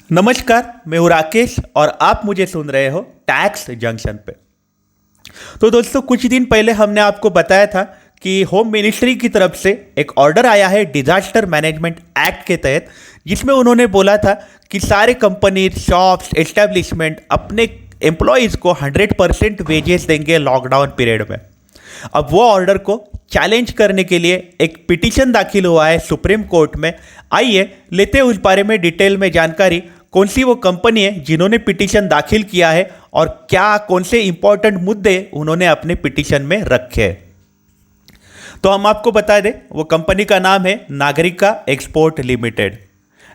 नमस्कार, मैं हूं राकेश और आप मुझे सुन रहे हो टैक्स जंक्शन पे। तो दोस्तों, कुछ दिन पहले हमने आपको बताया था कि होम मिनिस्ट्री की तरफ से एक ऑर्डर आया है डिजास्टर मैनेजमेंट एक्ट के तहत, जिसमें उन्होंने बोला था कि सारे कंपनी, शॉप्स, एस्टेब्लिशमेंट अपने एम्प्लॉयज़ को 100% वेजेस देंगे लॉकडाउन पीरियड में। अब वो ऑर्डर को चैलेंज करने के लिए एक पिटीशन दाखिल हुआ है सुप्रीम कोर्ट में। आइए लेते हैं उस बारे में डिटेल में जानकारी। कौन सी वो कंपनी है जिन्होंने पिटीशन दाखिल किया है और क्या कौन से इंपॉर्टेंट मुद्दे उन्होंने अपने पिटीशन में रखे हैं। तो हम आपको बता दें, वो कंपनी का नाम है Nagarika export limited.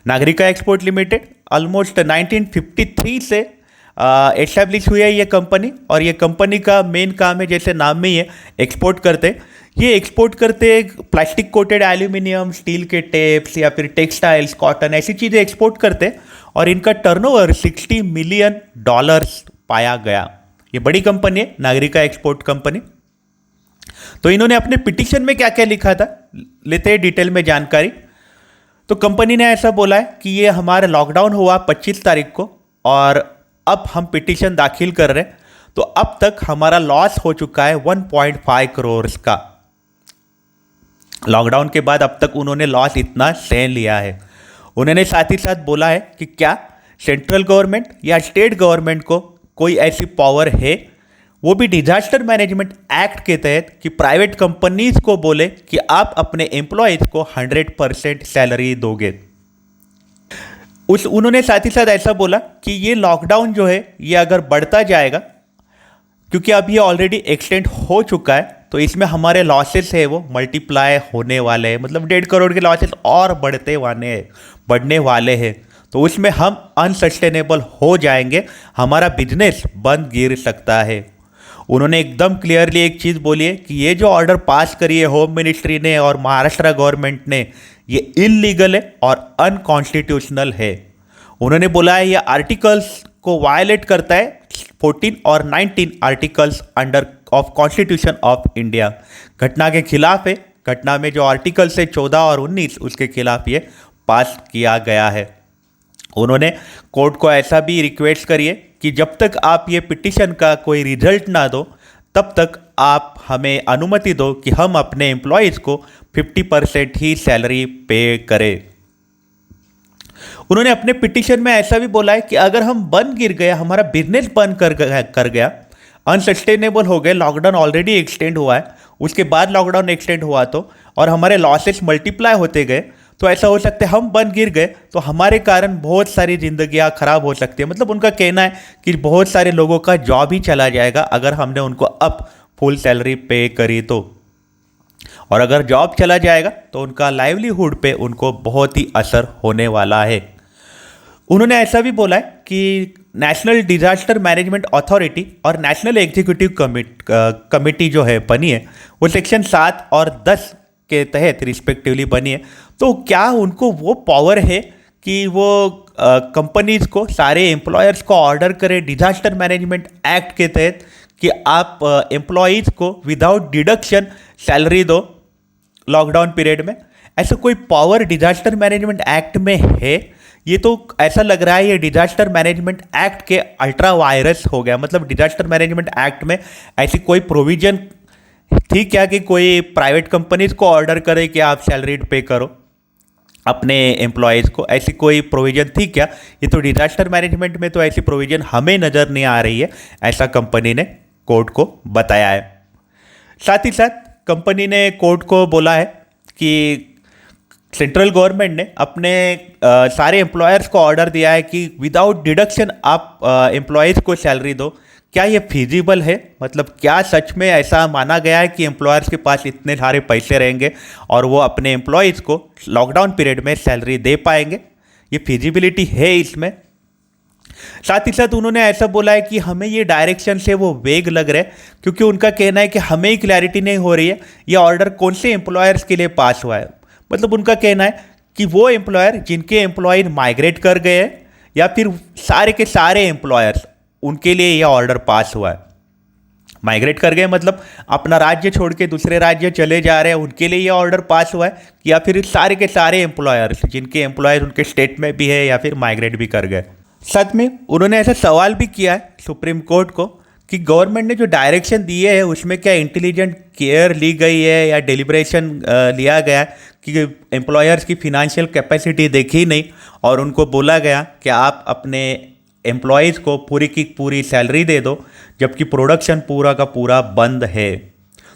Nagarika export limited almost 1953 से एस्टेब्लिश हुई है ये कंपनी, और ये कंपनी का मेन काम है, जैसे नाम में ही है, एक्सपोर्ट करते। ये एक्सपोर्ट करते प्लास्टिक कोटेड एल्यूमिनियम, स्टील के टेप्स या फिर टेक्सटाइल्स, कॉटन, ऐसी चीज़ें एक्सपोर्ट करते, और इनका टर्नओवर $60 मिलियन पाया गया। ये बड़ी कंपनी है नागरिका एक्सपोर्ट कंपनी। तो इन्होंने अपने पिटीशन में क्या क्या लिखा था, लेते हैं डिटेल में जानकारी। तो कंपनी ने ऐसा बोला है कि ये हमारा लॉकडाउन हुआ 25 तारीख को, और अब हम पिटीशन दाखिल कर रहे हैं, तो अब तक हमारा लॉस हो चुका है 1.5 करोड़ का। लॉकडाउन के बाद अब तक उन्होंने लॉस इतना सहन लिया है। उन्होंने साथ ही साथ बोला है कि क्या सेंट्रल गवर्नमेंट या स्टेट गवर्नमेंट को कोई ऐसी पावर है, वो भी डिजास्टर मैनेजमेंट एक्ट के तहत, कि प्राइवेट कंपनीज को बोले कि आप अपने एम्प्लॉयज़ को 100% सैलरी दोगे। उन्होंने साथ ही साथ ऐसा बोला कि ये लॉकडाउन जो है ये अगर बढ़ता जाएगा, क्योंकि अब ये ऑलरेडी एक्सटेंड हो चुका है, तो इसमें हमारे लॉसेस है वो मल्टीप्लाई होने वाले हैं, मतलब 1.5 करोड़ के लॉसेस और बढ़ने वाले हैं। तो उसमें हम अनसस्टेनेबल हो जाएंगे, हमारा बिजनेस बंद गिर सकता है। उन्होंने एकदम क्लियरली एक चीज़ बोली है कि ये जो ऑर्डर पास करी है होम मिनिस्ट्री ने और महाराष्ट्र गवर्नमेंट ने, ये इलीगल है और अनकॉन्स्टिट्यूशनल है। उन्होंने बोला है ये आर्टिकल्स को वायलेट करता है 14 और 19 articles under of constitution of India. घटना के खिलाफ है। घटना में जो आर्टिकल्स है 14 और 19, उसके खिलाफ ये पास किया गया है। उन्होंने कोर्ट को ऐसा भी रिक्वेस्ट करी है कि जब तक आप ये पिटीशन का कोई रिजल्ट ना दो, तब तक आप हमें अनुमति दो कि हम अपने एम्प्लॉयज़ को 50% ही सैलरी पे करें। उन्होंने अपने पिटीशन में ऐसा भी बोला है कि अगर हम बंद गिर गए, हमारा बिजनेस बंद कर गया, अनसस्टेनेबल हो गए, लॉकडाउन ऑलरेडी एक्सटेंड हुआ है, उसके बाद लॉकडाउन एक्सटेंड हुआ तो, और हमारे लॉसेस मल्टीप्लाई होते गए, तो ऐसा हो सकता है हम बंद गिर गए तो हमारे कारण बहुत सारी जिंदगियां खराब हो सकती है। मतलब उनका कहना है कि बहुत सारे लोगों का जॉब ही चला जाएगा अगर हमने उनको अब फुल सैलरी पे करी तो, और अगर जॉब चला जाएगा तो उनका लाइवलीहुड पे उनको बहुत ही असर होने वाला है। उन्होंने ऐसा भी बोला है कि नेशनल डिजास्टर मैनेजमेंट अथॉरिटी और नेशनल एग्जीक्यूटिव कमेटी जो है बनी है, वो सेक्शन 7 और 10 के तहत रिस्पेक्टिवली बनी है। तो क्या उनको वो पावर है कि वो कंपनीज को, सारे एम्प्लॉयर्स को ऑर्डर करे डिजास्टर मैनेजमेंट एक्ट के तहत कि आप एम्प्लॉयज़ को विदाउट डिडक्शन सैलरी दो लॉकडाउन पीरियड में? ऐसा कोई पावर डिजास्टर मैनेजमेंट एक्ट में है? ये तो ऐसा लग रहा है ये डिजास्टर मैनेजमेंट एक्ट के अल्ट्रा वायरस हो गया। मतलब डिजास्टर मैनेजमेंट एक्ट में ऐसी कोई प्रोविजन थी क्या कि कोई प्राइवेट कंपनीज को ऑर्डर करे कि आप सैलरी पे करो अपने एम्प्लॉयज़ को? ऐसी कोई प्रोविजन थी क्या? ये तो डिजास्टर मैनेजमेंट में तो ऐसी प्रोविजन हमें नज़र नहीं आ रही है, ऐसा कंपनी ने कोर्ट को बताया है। साथ ही साथ कंपनी ने कोर्ट को बोला है कि सेंट्रल गवर्नमेंट ने अपने सारे एम्प्लॉयर्स को ऑर्डर दिया है कि विदाउट डिडक्शन आप एम्प्लॉयज़ को सैलरी दो। क्या ये फिजिबल है? मतलब क्या सच में ऐसा माना गया है कि एम्प्लॉयर्स के पास इतने सारे पैसे रहेंगे और वो अपने एम्प्लॉयज़ को लॉकडाउन पीरियड में सैलरी दे पाएंगे? ये फिजिबिलिटी है इसमें? साथ ही साथ उन्होंने ऐसा बोला है कि हमें ये डायरेक्शन से वो वेग लग रहा है, क्योंकि उनका कहना है कि हमें ही क्लैरिटी नहीं हो रही है ये ऑर्डर कौन से एम्प्लॉयर्स के लिए पास हुआ है। मतलब उनका कहना है कि वो एम्प्लॉयर जिनके एम्प्लॉय माइग्रेट कर गए हैं या फिर सारे के सारे एम्प्लॉयर्स, उनके लिए यह ऑर्डर पास हुआ है। माइग्रेट कर गए मतलब अपना राज्य छोड़ के दूसरे राज्य चले जा रहे हैं, उनके लिए ये ऑर्डर पास हुआ है, या फिर सारे के सारे एम्प्लॉयर्स जिनके एम्प्लॉयर्स उनके स्टेट में भी है या फिर माइग्रेट भी कर गए। सच में उन्होंने ऐसा सवाल भी किया है सुप्रीम कोर्ट को कि गवर्नमेंट ने जो डायरेक्शन दिए है उसमें क्या इंटेलिजेंट केयर ली गई है या डिलिब्रेशन लिया गया है कि एम्प्लॉयर्स की फिनेंशियल कैपेसिटी देखी नहीं और उनको बोला गया कि आप अपने एम्प्लॉयज़ को पूरी की पूरी सैलरी दे दो जबकि प्रोडक्शन पूरा का पूरा बंद है।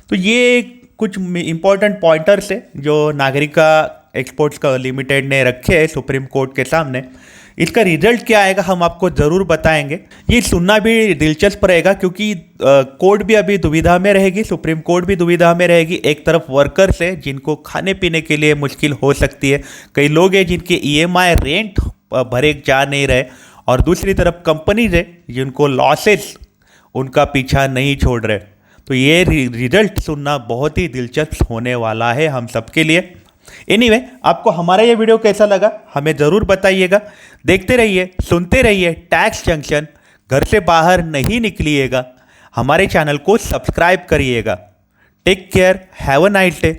तो ये कुछ इंपॉर्टेंट पॉइंटर्स है जो नागरिका एक्सपोर्ट्स का लिमिटेड ने रखे हैं सुप्रीम कोर्ट के सामने। इसका रिजल्ट क्या आएगा हम आपको ज़रूर बताएंगे। ये सुनना भी दिलचस्प रहेगा क्योंकि कोर्ट भी अभी दुविधा में रहेगी, सुप्रीम कोर्ट भी दुविधा में रहेगी। एक तरफ वर्कर्स है जिनको खाने पीने के लिए मुश्किल हो सकती है, कई लोग हैं जिनके ईएमआई रेंट भरे जा नहीं रहे, और दूसरी तरफ कंपनीज है जिनको लॉसेस उनका पीछा नहीं छोड़ रहे। तो ये रिजल्ट सुनना बहुत ही दिलचस्प होने वाला है हम सबके लिए। एनीवे, आपको हमारा ये वीडियो कैसा लगा हमें ज़रूर बताइएगा। देखते रहिए, सुनते रहिए टैक्स जंक्शन। घर से बाहर नहीं निकलिएगा, हमारे चैनल को सब्सक्राइब करिएगा। Take care, have a nice day.